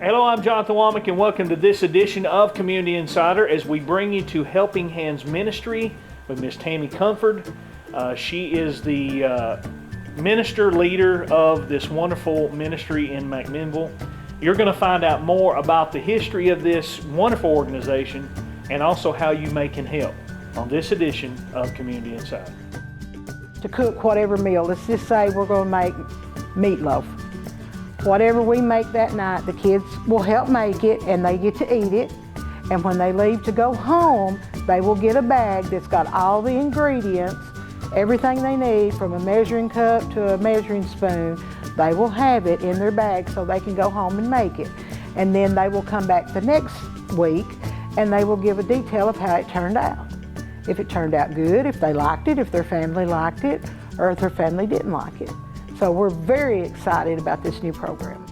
Hello, I'm Jonathan Womack, and welcome to this edition of Community Insider as we bring you to Helping Hands Ministry with Miss Tammy Comfort. She is the minister leader of this wonderful ministry in McMinnville. You're going to find out more about the history of this wonderful organization and also how you can help on this edition of Community Insider. To cook whatever meal, let's just say we're going to make meatloaf. Whatever we make that night, the kids will help make it and they get to eat it. And when they leave to go home, they will get a bag that's got all the ingredients, everything they need from a measuring cup to a measuring spoon. They will have it in their bag so they can go home and make it. And then they will come back the next week and they will give a detail of how it turned out. If it turned out good, if they liked it, if their family liked it, or if their family didn't like it. So we're very excited about this new program.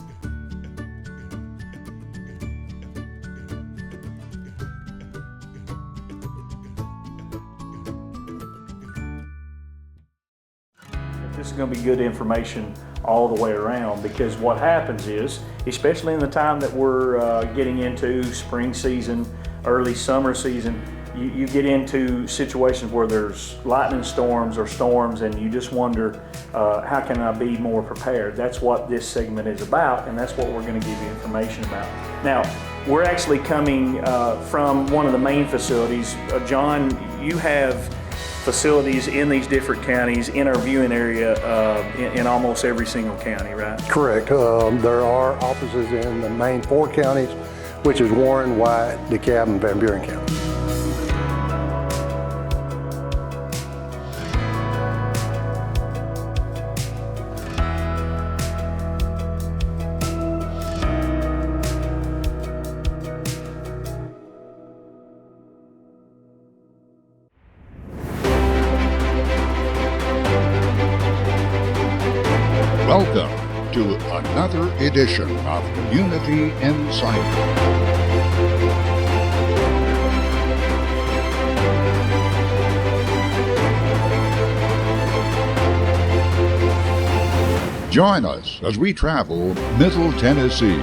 This is going to be good information all the way around, because what happens is, especially in the time that we're getting into spring season, early summer season, you get into situations where there's lightning storms or storms and you just wonder, how can I be more prepared? That's what this segment is about, and that's what we're going to give you information about. Now, we're actually coming from one of the main facilities. John, you have facilities in these different counties in our viewing area in almost every single county, right? Correct. There are offices in the main 4 counties, which is Warren, White, DeKalb, and Van Buren County. Welcome to another edition of Community Insider. Join us as we travel Middle Tennessee,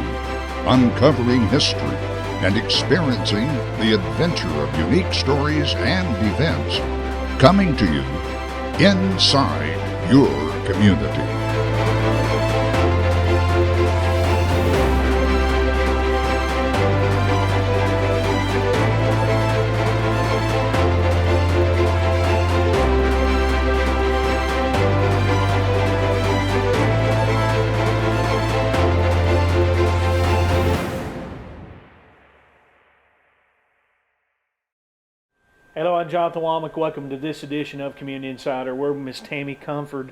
uncovering history and experiencing the adventure of unique stories and events coming to you inside your community. Hello, I'm Jonathan Womack. Welcome to this edition of Community Insider. We're Miss Tammy Comfort.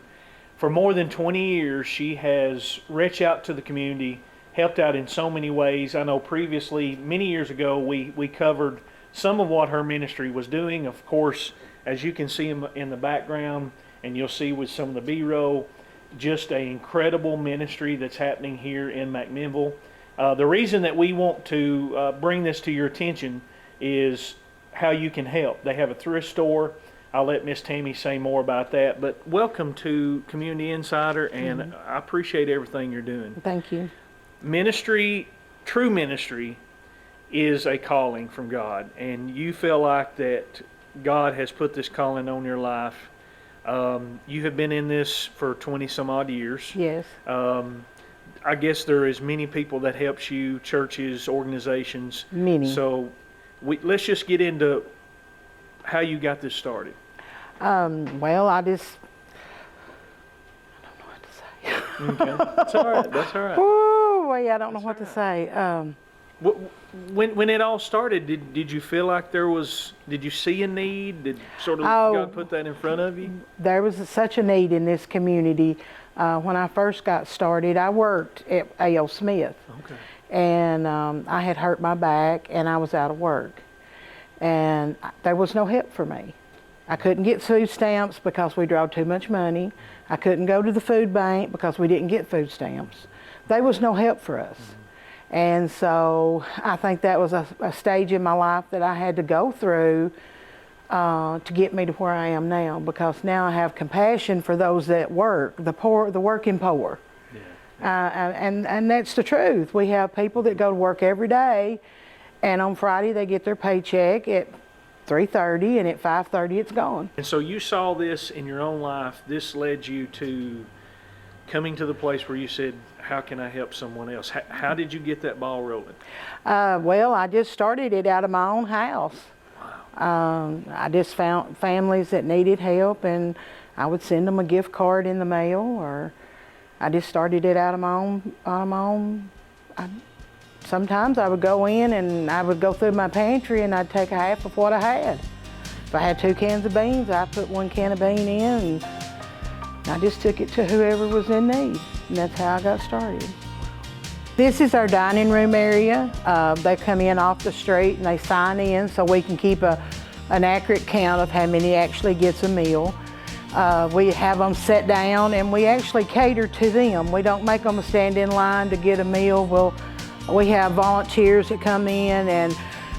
For more than 20 years, she has reached out to the community, helped out in so many ways. I know previously, many years ago, we covered some of what her ministry was doing. Of course, as you can see in the background, and you'll see with some of the B-roll, just an incredible ministry that's happening here in McMinnville. The reason that we want to bring this to your attention is how you can help. They have a thrift store. I'll let Miss Tammy say more about that. But welcome to Community Insider, and I appreciate everything you're doing. Thank you. Ministry, true ministry, is a calling from God, and you feel like that God has put this calling on your life. You have been in this for 20 some odd years. Yes. I guess there is many people that helps you, churches, organizations. Many. So let's just get into how you got this started. Well, I don't know what to say. Okay, that's all right. That's all right. Ooh, well, I don't know what to say. When it all started, did you feel like did you see a need? Did sort of God put that in front of you? There was such a need in this community. When I first got started, I worked at A.L. Smith. Okay. And I had hurt my back and I was out of work. And there was no help for me. I couldn't get food stamps because we drove too much money. I couldn't go to the food bank because we didn't get food stamps. There was no help for us. And so I think that was a stage in my life that I had to go through to get me to where I am now, because now I have compassion for those that work, the poor, the working poor. And that's the truth. We have people that go to work every day, and on Friday they get their paycheck at 3:30, and at 5:30 it's gone. And so you saw this in your own life. This led you to coming to the place where you said, how can I help someone else? How did you get that ball rolling? Well, I just started it out of my own house. I just found families that needed help, and I would send them a gift card in the mail, or I just started it out of my own. Sometimes I would go in and I would go through my pantry and I'd take half of what I had. If I had 2 cans of beans, I put 1 can of bean in, and I just took it to whoever was in need, and that's how I got started. This is our dining room area. They come in off the street and they sign in so we can keep an accurate count of how many actually gets a meal. We have them set down and we actually cater to them. We don't make them stand in line to get a meal. We have volunteers that come in and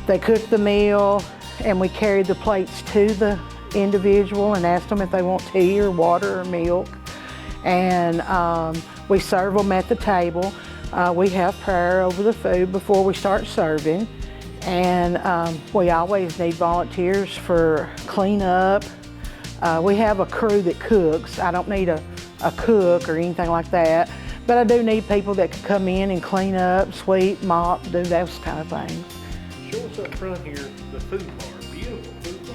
they cook the meal, and we carry the plates to the individual and ask them if they want tea or water or milk. And we serve them at the table. We have prayer over the food before we start serving. And we always need volunteers for cleanup. We have a crew that cooks. I don't need a cook or anything like that, but I do need people that can come in and clean up, sweep, mop, do those kind of things. Show us up front here, the food bar, beautiful food bar.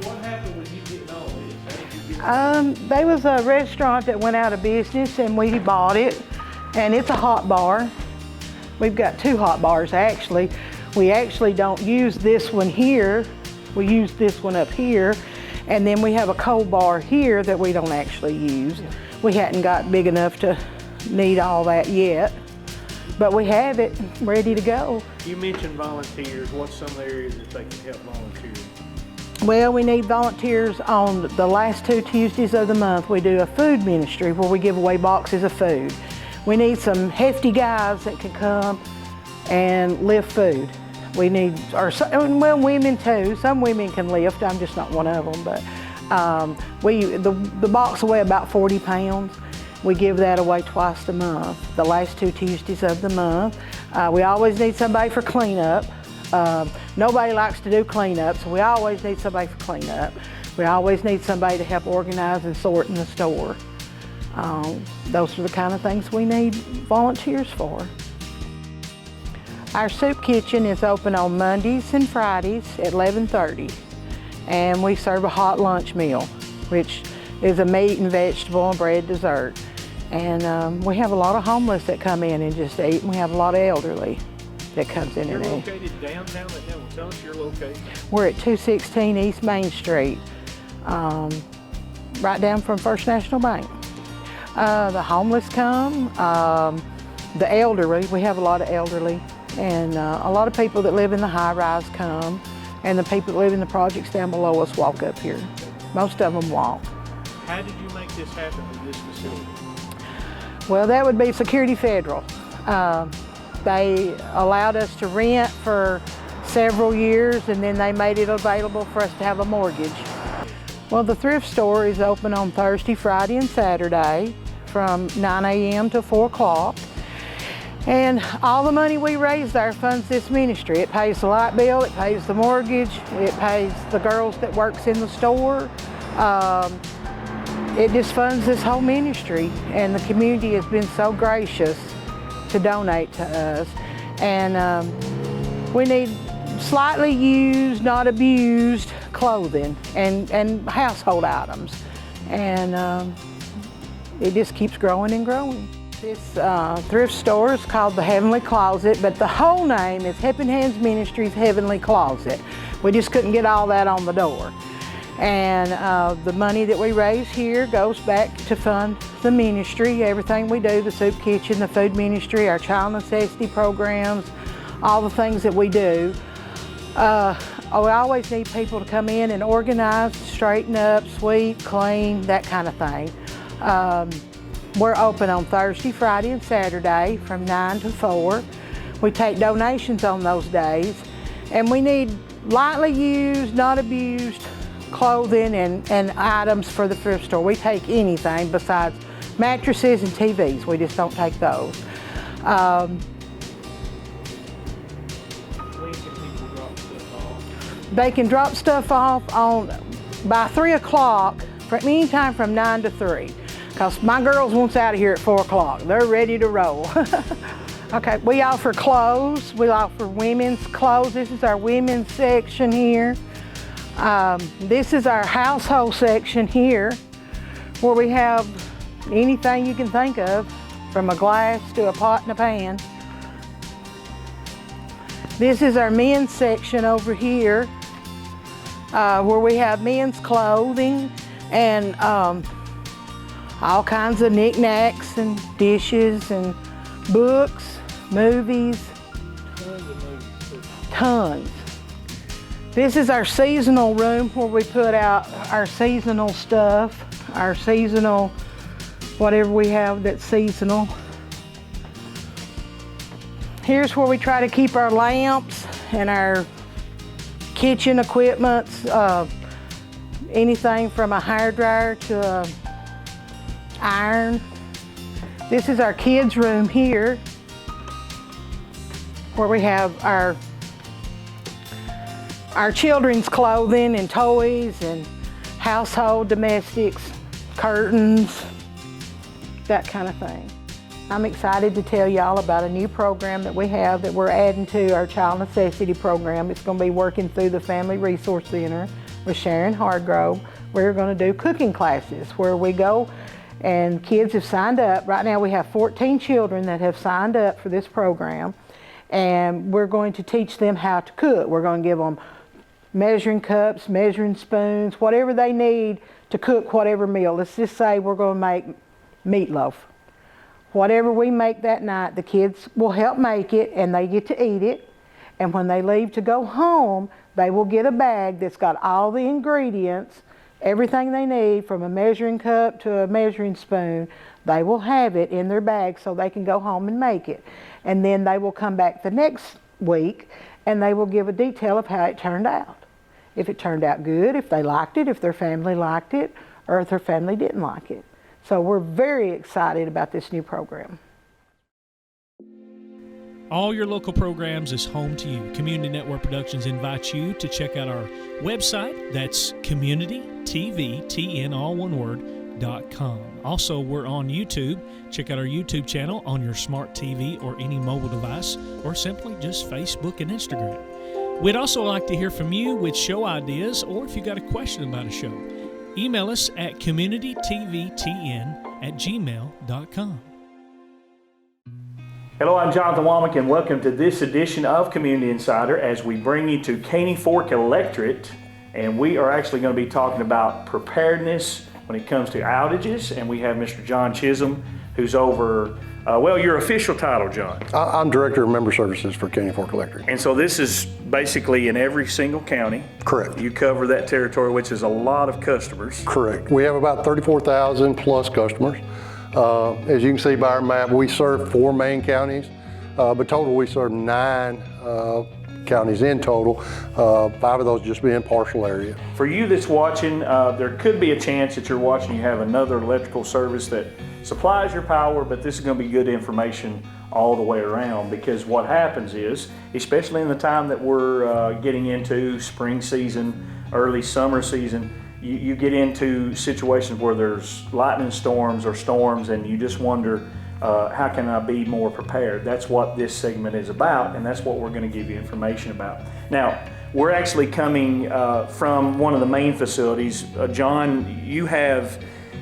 What happened with you getting all this? How did you get There was a restaurant that went out of business and we bought it, and it's a hot bar. We've got 2 hot bars actually. We actually don't use this one here. We use this one up here, and then we have a cold bar here that we don't actually use. We hadn't got big enough to need all that yet, but we have it ready to go. You mentioned volunteers. What's some of the areas that they can help volunteer? Well, we need volunteers on the last 2 Tuesdays of the month. We do a food ministry where we give away boxes of food. We need some hefty guys that can come and lift food. We need, well, women too. Some women can lift. I'm just not one of them, but the box weigh about 40 pounds. We give that away twice a month, the last 2 Tuesdays of the month. We always need somebody for cleanup. Nobody likes to do cleanup, so we always need somebody for cleanup. We always need somebody to help organize and sort in the store. Those are the kind of things we need volunteers for. Our soup kitchen is open on Mondays and Fridays at 11:30, and we serve a hot lunch meal, which is a meat and vegetable and bread dessert. And we have a lot of homeless that come in and just eat, and we have a lot of elderly that comes in You're and eat. located downtown. Tell us your location. We're at 216 East Main Street, right down from First National Bank. The homeless come, the elderly, we have a lot of elderly, and a lot of people that live in the high-rise come, and the people that live in the projects down below us walk up here. Most of them walk. How did you make this happen with this facility? Well, that would be Security Federal. They allowed us to rent for several years, and then they made it available for us to have a mortgage. Well, the thrift store is open on Thursday, Friday, and Saturday from 9 a.m. to 4 o'clock. And all the money we raise there funds this ministry. It pays the light bill, it pays the mortgage, it pays the girls that works in the store. It just funds this whole ministry, and the community has been so gracious to donate to us. And we need slightly used, not abused clothing and household items. And it just keeps growing and growing. This thrift store is called the Heavenly Closet, but the whole name is Helping Hands Ministries Heavenly Closet. We just couldn't get all that on the door. And the money that we raise here goes back to fund the ministry, everything we do, the soup kitchen, the food ministry, our child necessity programs, all the things that we do. We always need people to come in and organize, straighten up, sweep, clean, that kind of thing. We're open on Thursday, Friday, and Saturday from 9 to 4. We take donations on those days, and we need lightly used, not abused clothing and items for the thrift store. We take anything besides mattresses and TVs. We just don't take those. When can people drop stuff off? They can drop stuff off by 3 o'clock, from any time from 9 to 3. Because my girls wants out of here at 4 o'clock. They're ready to roll. Okay, we offer clothes. We offer women's clothes. This is our women's section here. This is our household section here, where we have anything you can think of, from a glass to a pot and a pan. This is our men's section over here, where we have men's clothing and all kinds of knickknacks and dishes and books, movies, tons. This is our seasonal room, where we put out our seasonal stuff, our seasonal, whatever we have that's seasonal. Here's where we try to keep our lamps and our kitchen equipments, anything from a hairdryer to a iron. This is our kids' room here, where we have our children's clothing and toys and household domestics, curtains, that kind of thing. I'm excited to tell y'all about a new program that we have that we're adding to our Child Necessity program. It's going to be working through the Family Resource Center with Sharon Hardgrove. We're going to do cooking classes where we go and kids have signed up. Right now we have 14 children that have signed up for this program, and we're going to teach them how to cook. We're going to give them measuring cups, measuring spoons, whatever they need to cook whatever meal. Let's just say we're going to make meatloaf. Whatever we make that night, the kids will help make it and they get to eat it. And when they leave to go home, they will get a bag that's got all the ingredients, everything they need, from a measuring cup to a measuring spoon. They will have it in their bag so they can go home and make it. And then they will come back the next week and they will give a detail of how it turned out. If it turned out good, if they liked it, if their family liked it, or if their family didn't like it. So we're very excited about this new program. All your local programs is home to you. Community Network Productions invites you to check out our website. That's communitytvtn, all one word, .com. Also, we're on YouTube. Check out our YouTube channel on your smart TV or any mobile device, or simply just Facebook and Instagram. We'd also like to hear from you with show ideas, or if you got a question about a show. Email us at communitytvtn@gmail.com. Hello, I'm Jonathan Womack, and welcome to this edition of Community Insider as we bring you to Caney Fork Electric, and we are actually going to be talking about preparedness when it comes to outages, and we have Mr. John Chisholm, who's over, your official title, John. I'm Director of Member Services for Caney Fork Electric. And so this is basically in every single county. Correct. You cover that territory, which is a lot of customers. Correct. We have about 34,000 plus customers. As you can see by our map, we serve 4 main counties, but total we serve 9 counties in total, 5 of those just being partial area. For you that's watching, there could be a chance that you're watching, you have another electrical service that supplies your power, but this is going to be good information all the way around, because what happens is, especially in the time that we're getting into spring season, early summer season, you get into situations where there's lightning storms or storms, and you just wonder, how can I be more prepared? That's what this segment is about, and that's what we're going to give you information about. Now, we're actually coming from one of the main facilities. John, you have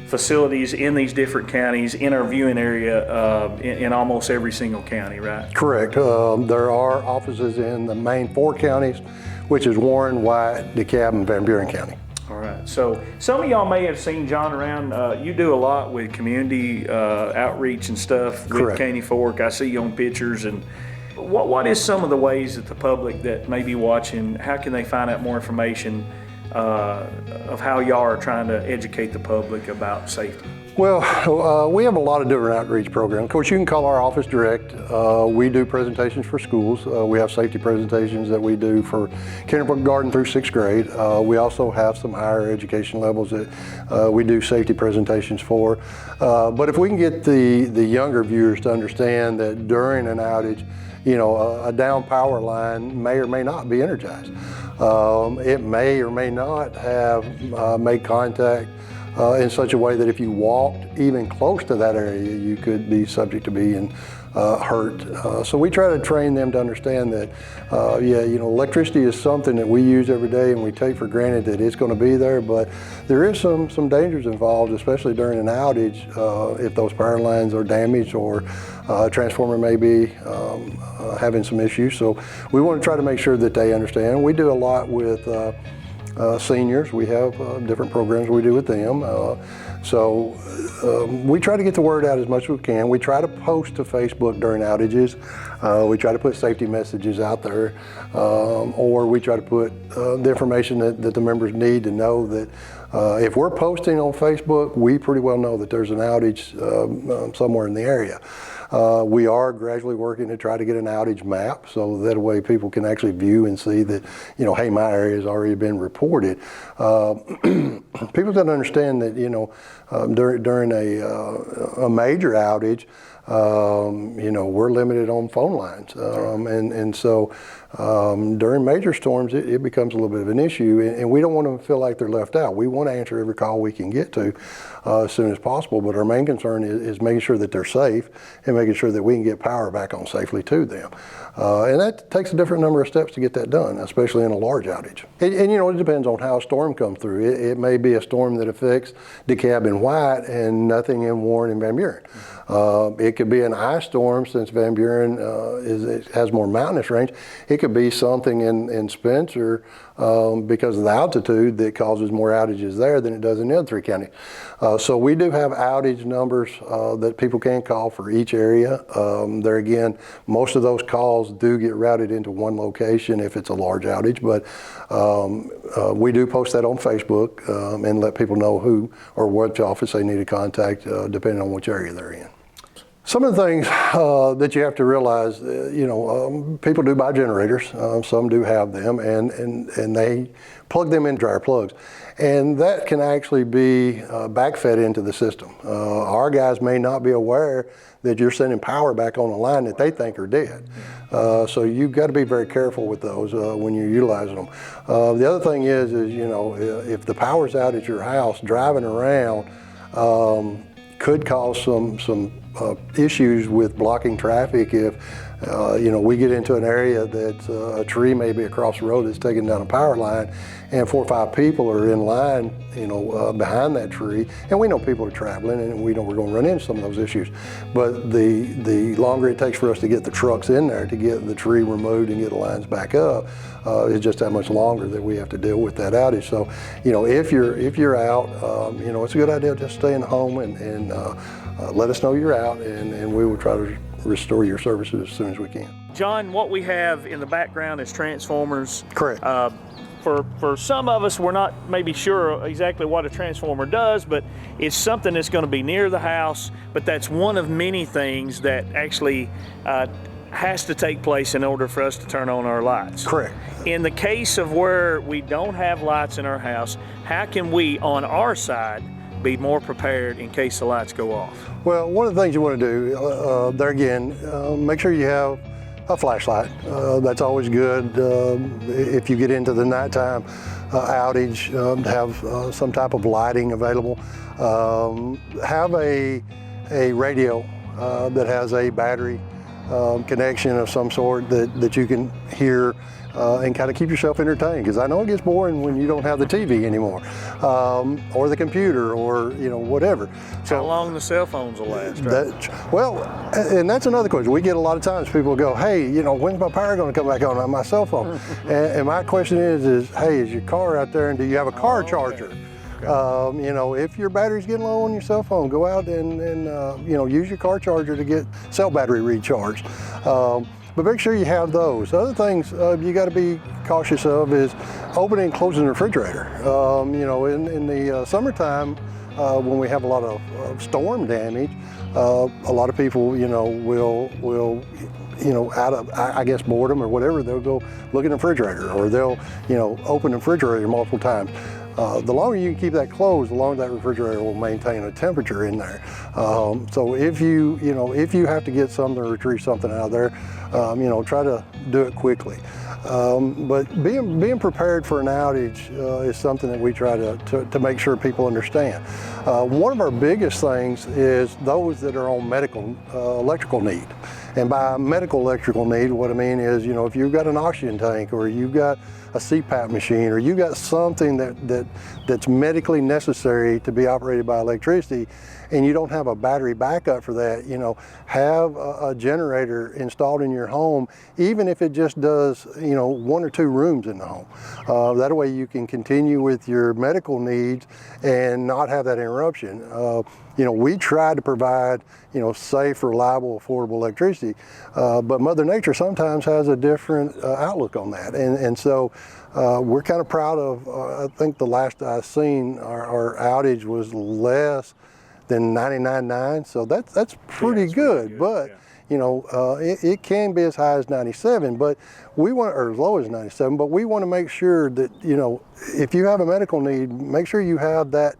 facilities in these different counties in our viewing area in almost every single county, right? Correct. There are offices in the main 4 counties, which is Warren, White, DeKalb, and Van Buren County. All right, so some of y'all may have seen John around. You do a lot with community outreach and stuff with Correct. Caney Fork. I see you on pictures. And what is some of the ways that the public that may be watching, how can they find out more information of how y'all are trying to educate the public about safety? Well, we have a lot of different outreach programs. Of course, you can call our office direct. We do presentations for schools. We have safety presentations that we do for kindergarten through 6th grade. We also have some higher education levels that we do safety presentations for. But if we can get the younger viewers to understand that during an outage, you know, a down power line may or may not be energized. It may or may not have made contact in such a way that if you walked even close to that area, you could be subject to being hurt. So we try to train them to understand that, yeah, you know, electricity is something that we use every day and we take for granted that it's going to be there, but there is some dangers involved, especially during an outage, if those power lines are damaged or a transformer may be having some issues. So we want to try to make sure that they understand. We do a lot with seniors. We have different programs we do with them. So we try to get the word out as much as we can. We try to post to Facebook during outages. We try to put safety messages out there, or we try to put the information that the members need to know that if we're posting on Facebook, we pretty well know that there's an outage somewhere in the area. We are gradually working to try to get an outage map, so that way people can actually view and see that, you know, hey, my area has already been reported. People don't understand that, you know, during a major outage, you know, we're limited on phone lines, and so during major storms, it becomes a little bit of an issue, and we don't want them to feel like they're left out. We want to answer every call we can get to as soon as possible, but our main concern is making sure that they're safe and making sure that we can get power back on safely to them. And that takes a different number of steps to get that done, especially in a large outage. And you know, it depends on how a storm comes through. It may be a storm that affects DeKalb and White and nothing in Warren and Van Buren. It could be an ice storm, since Van Buren has more mountainous range. It could be something in Spencer because of the altitude that causes more outages there than it does in the other 3 counties. So we do have outage numbers that people can call for each area. There again, most of those calls do get routed into one location if it's a large outage, but we do post that on Facebook and let people know who or what office they need to contact depending on which area they're in. Some of the things that you have to realize, you know, people do buy generators. Some do have them, and they plug them in dryer plugs. And that can actually be backfed into the system. Our guys may not be aware that you're sending power back on a line that they think are dead. So you've got to be very careful with those when you're utilizing them. The other thing is, you know, if the power's out at your house, driving around could cause some issues with blocking traffic if you know, we get into an area that a tree may be across the road that's taking down a power line, and 4 or 5 people are in line, you know, behind that tree, and we know people are traveling, and we know we're going to run into some of those issues. But the longer it takes for us to get the trucks in there to get the tree removed and get the lines back up, it's just that much longer that we have to deal with that outage. So, you know, if you're out, you know, it's a good idea just staying home and let us know you're out, and we will try to restore your services as soon as we can. John, what we have in the background is transformers. Correct. For some of us, we're not maybe sure exactly what a transformer does, but it's something that's going to be near the house, but that's one of many things that actually has to take place in order for us to turn on our lights. Correct. In the case of where we don't have lights in our house, how can we, on our side, be more prepared in case the lights go off? Well, one of the things you want to do, there again, make sure you have a flashlight. That's always good. If you get into the nighttime outage, have some type of lighting available. Have a radio that has a battery connection of some sort that you can hear and kind of keep yourself entertained, because I know it gets boring when you don't have the TV anymore, or the computer, or you know, whatever. So how long the cell phones will last, right? Well, and that's another question. We get a lot of times people go, hey, you know, when's my power going to come back on my cell phone? and my question is, hey, is your car out there, and do you have a car charger? Okay. You know, if your battery's getting low on your cell phone, go out and you know, use your car charger to get cell battery recharged. But make sure you have those. Other things you got to be cautious of is opening and closing the refrigerator. You know, in the summertime, when we have a lot of storm damage, a lot of people, will out of, I guess, boredom or whatever, they'll go look in the refrigerator, or they'll, open the refrigerator multiple times. The longer you can keep that closed, the longer that refrigerator will maintain a temperature in there. So if you have to get something or retrieve something out of there, try to do it quickly. But being prepared for an outage is something that we try to make sure people understand. One of our biggest things is those that are on medical electrical need. And by medical electrical need, what I mean is, if you've got an oxygen tank, or you've got a CPAP machine, or you've got something that's medically necessary to be operated by electricity, and you don't have a battery backup for that, have a generator installed in your home, even if it just does, 1 or 2 rooms in the home. That way you can continue with your medical needs and not have that interruption. We try to provide, safe, reliable, affordable electricity, but Mother Nature sometimes has a different outlook on that. And so we're kind of proud of, I think the last I seen, our outage was less than 99.9, so that's pretty good. But it can be as high as 97, but we want, or as low as 97. But we want to make sure that if you have a medical need, make sure you have that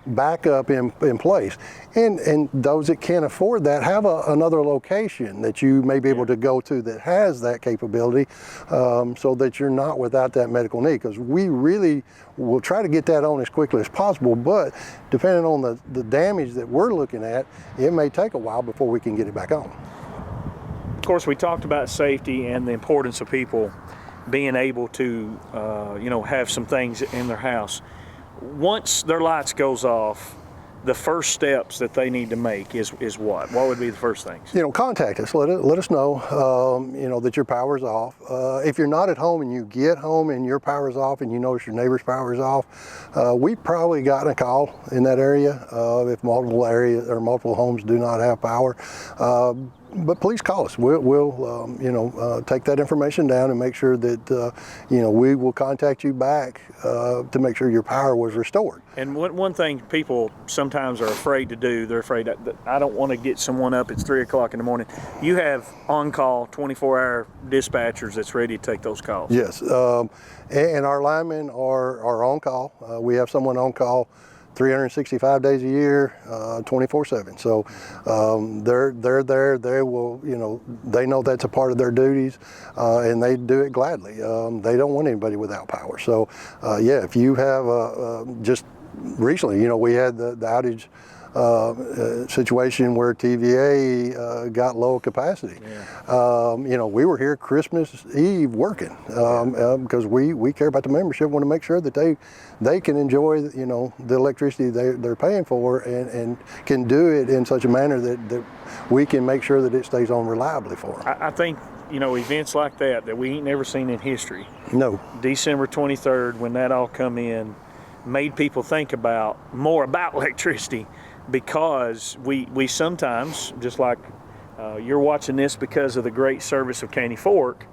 backup in place. And those that can't afford that, have another location that you may be able to go to that has that capability, so that you're not without that medical need, because we really will try to get that on as quickly as possible, but depending on the damage that we're looking at, it may take a while before we can get it back on. Of course, we talked about safety and the importance of people being able to have some things in their house. Once their lights goes off, the first steps that they need to make is what? What would be the first things? Contact us. Let us know, that your power's off. If you're not at home and you get home and your power's off and you notice your neighbor's power's off, we've probably gotten a call in that area if multiple areas or multiple homes do not have power. But please call us. We'll take that information down and make sure that, we will contact you back to make sure your power was restored. And one thing people sometimes are afraid to do, they're afraid that I don't want to get someone up, it's 3 o'clock in the morning. You have on-call 24-hour dispatchers that's ready to take those calls. Yes, and our linemen are on call. We have someone on call 365 days a year, 24/7. So they're there. They will, they know that's a part of their duties, and they do it gladly. They don't want anybody without power. So if you have just recently, we had the outage situation where TVA got low capacity. We were here Christmas Eve working because we care about the membership, want to make sure that they can enjoy the electricity they're paying for and can do it in such a manner that we can make sure that it stays on reliably for them. I think events like that we ain't never seen in history. No. December 23rd, when that all come in, made people think more about electricity, because we sometimes, just like you're watching this because of the great service of Caney Fork,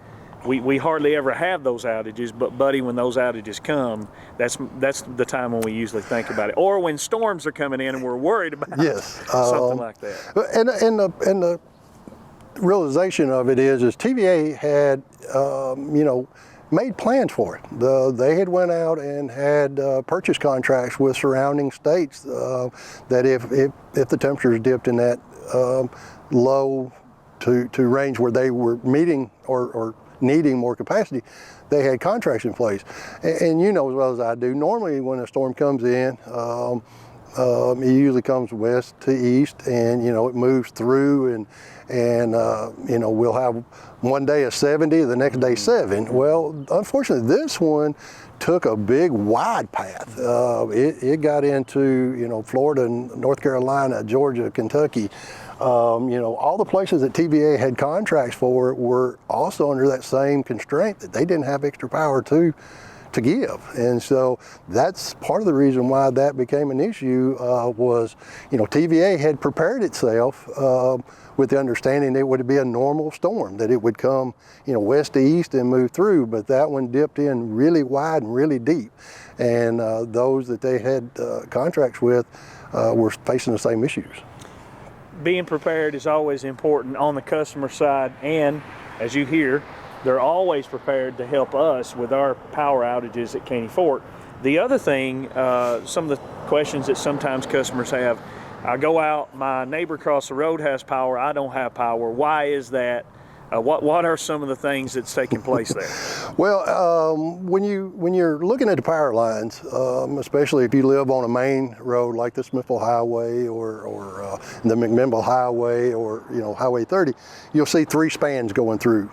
we hardly ever have those outages, but buddy, when those outages come, that's the time when we usually think about it. Or when storms are coming in and we're worried about something like that. And the realization of it is TVA had made plans for it. They had went out and had purchase contracts with surrounding states that if the temperatures dipped in that low to range where they were meeting or needing more capacity, they had contracts in place. And as well as I do, normally when a storm comes in, it usually comes west to east, and it moves through, and we'll have one day a 70, the next day 7. Well, unfortunately, this one took a big wide path. It got into Florida, North Carolina, Georgia, Kentucky. All the places that TVA had contracts for were also under that same constraint that they didn't have extra power to give. And so that's part of the reason why that became an issue was, TVA had prepared itself with the understanding it would be a normal storm, that it would come, west to east and move through, but that one dipped in really wide and really deep. And those that they had contracts with were facing the same issues. Being prepared is always important on the customer side, and as you hear, they're always prepared to help us with our power outages at Caney Fort. The other thing, some of the questions that sometimes customers have, I go out, my neighbor across the road has power, I don't have power. Why is that? What are some of the things that's taking place there? Well, when you're looking at the power lines, especially if you live on a main road like the Smithville Highway or the McMinnville Highway or Highway 30, you'll see 3 spans going through,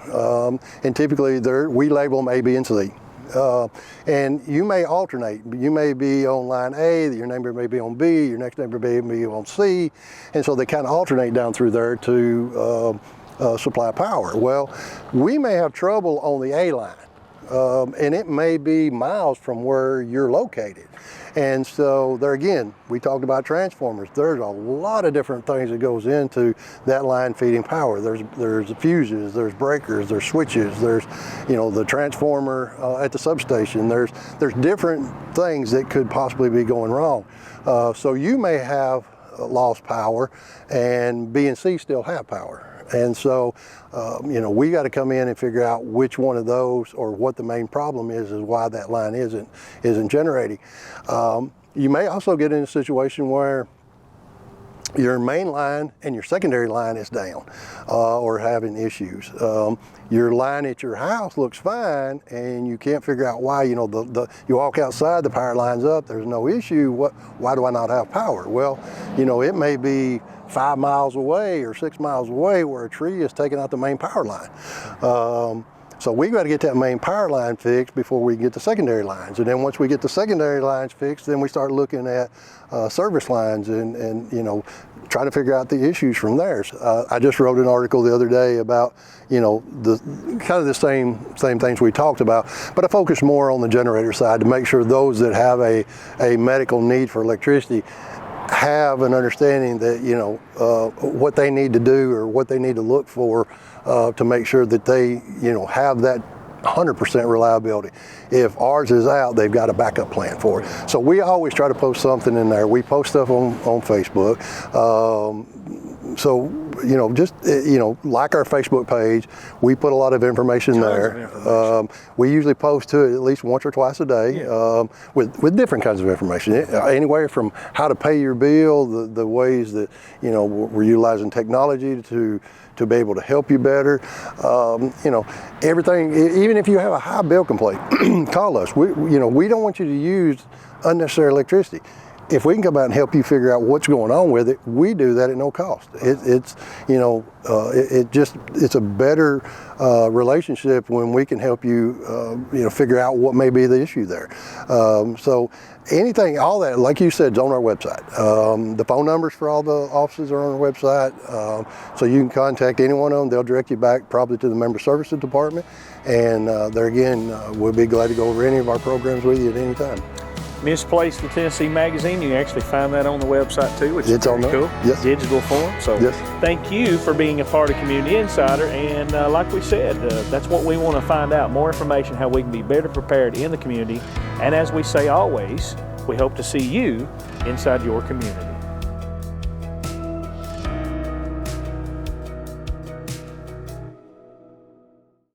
and typically we label them A, B, and C. And you may alternate. You may be on line A, your neighbor may be on B, your next neighbor may be on C, and so they kind of alternate down through there to supply power. Well, we may have trouble on the A line, and it may be miles from where you're located. And so there again, we talked about transformers. There's a lot of different things that goes into that line feeding power. There's fuses, there's breakers, there's switches, there's the transformer at the substation. There's different things that could possibly be going wrong. So you may have lost power, and B and C still have power. And so, we got to come in and figure out which one of those or what the main problem is why that line isn't generating. You may also get in a situation where your main line and your secondary line is down or having issues. Your line at your house looks fine, and you can't figure out why. You walk outside, the power line's up, there's no issue. Why do I not have power? Well, it may be 5 miles away or 6 miles away where a tree is taking out the main power line. So we've got to get that main power line fixed before we get the secondary lines. And then once we get the secondary lines fixed, then we start looking at service lines and try to figure out the issues from there. I just wrote an article the other day about, the kind of the same things we talked about, but I focused more on the generator side to make sure those that have a medical need for electricity have an understanding that what they need to do or what they need to look for to make sure that they have that 100% reliability. If ours is out, they've got a backup plan for it. So we always try to post something in there. We post stuff on Facebook. So just like our Facebook page, we put a lot of information there. We usually post to it at least once or twice a day with different kinds of information. Anywhere from how to pay your bill, the ways that we're utilizing technology to be able to help you better. Everything. Even if you have a high bill complaint, call us. We don't want you to use unnecessary electricity. If we can come out and help you figure out what's going on with it, we do that at no cost. It's a better relationship when we can help you, figure out what may be the issue there. So anything, all that, like you said, is on our website. The phone numbers for all the offices are on our website, so you can contact any one of them. They'll direct you back probably to the Member Services Department, and there again, we'll be glad to go over any of our programs with you at any time. Misplaced the Tennessee Magazine, you can actually find that on the website too, which is pretty cool. Yes. Digital form. So Thank you for being a part of Community Insider, and like we said, that's what we want to find out, more information, how we can be better prepared in the community, and as we say always, we hope to see you inside your community.